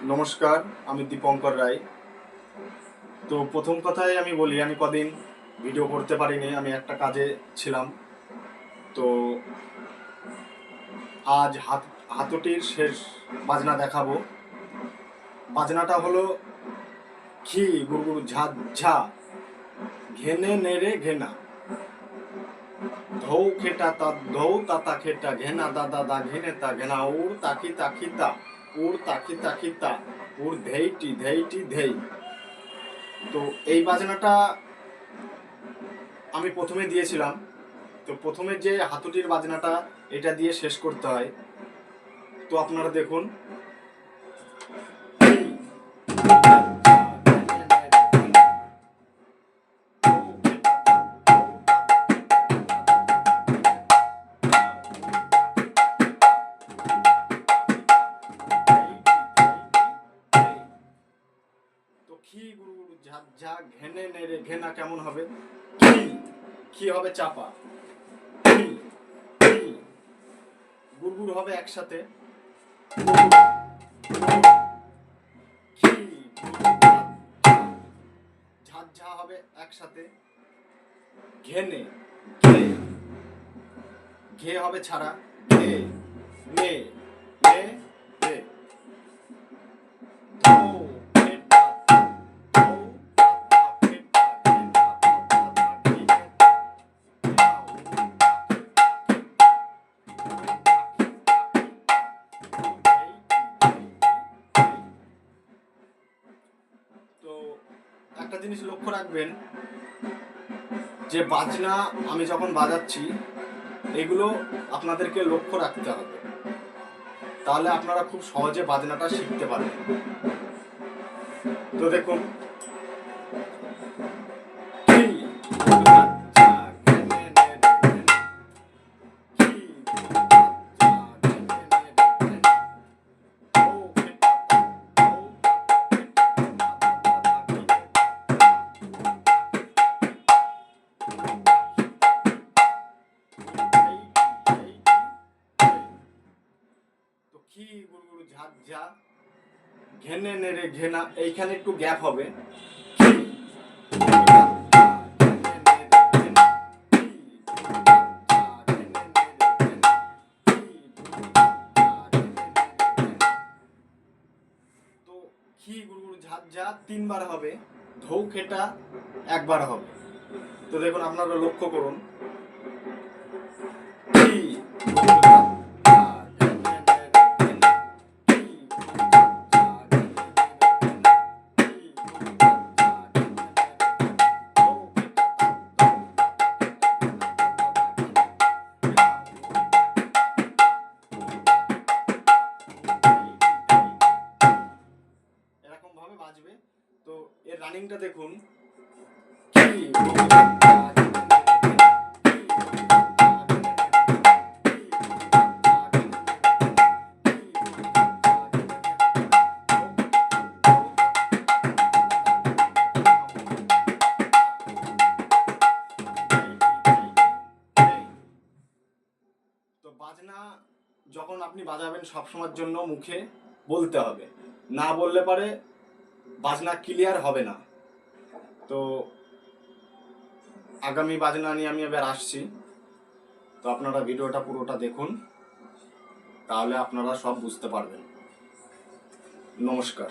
নমস্কার, আমি দীপঙ্কর রায়। তো প্রথম কথাই আমি বলি, আমি কদিন ভিডিও করতে পারিনি, আমি একটা কাজে ছিলাম। তো আজ হাতুটির শেষ বাজনা দেখাবো। বাজনাটা হলো ঘি গুড়গুড় ঝা ঝা, ঘেনে নেড়ে ঘেনা, ধৌ খেটা তা ধৌ তাতা খেটা, ঘেনা দাদা দা ঘেনে তা ঘেনা, উড় তাকি তাকি তা, উড় তাকি তাকি তা, উড় ধেইটি ধেইটি ধেই। তো এই বাজনাটা আমি প্রথমে দিয়েছিলাম। তো প্রথমে যে হাতুটির বাজনাটা এটা দিয়ে শেষ করতে হয়। তো আপনারা দেখুন। তো খি গুরু গুরু ঝাঁক ঝাঁক ঘেনে নেড়ে ঘেনা কেমন হবে? খি হবে চাপা, গুড়গুড় হবে একসাথে, ঝাঁঝা হবে একসাথে, ঘেনে ঘে, ঘে হবে ছাড়া, ঘে নে নে রে, তো একটা জিনিস লক্ষ্য রাখবেন যে বাজনা আমি যখন বাজাচ্ছি এগুলো আপনাদেরকে লক্ষ্য রাখতে হবে, তাহলে আপনারা খুব সহজে বাজনাটা শিখতে পারবেন। তো দেখুন, কি গুড়গুড় ঝাঁঝ ঝা, ঘেনে নেড়ে ঘেনা, এইখানে একটু গ্যাপ হবে। তো খি গুড়গুড় ঝাঁঝ ঝা তিনবার হবে, ধৌ খেটা একবার হবে। তো দেখুন, আপনারা লক্ষ্য করুন। এরকম ভাবে বাজবে। তো এর রানিংটা দেখুন। তো বাজনা যখন আপনি বাজাবেন সবসময়ের জন্য মুখে বলতে হবে, না বললে পারে বাজনা ক্লিয়ার হবে না। তো আগামী বাজনা নিয়ে আমি এবার আসছি। তো আপনারা ভিডিওটা পুরোটা দেখুন, তাহলে আপনারা সব বুঝতে পারবেন। নমস্কার।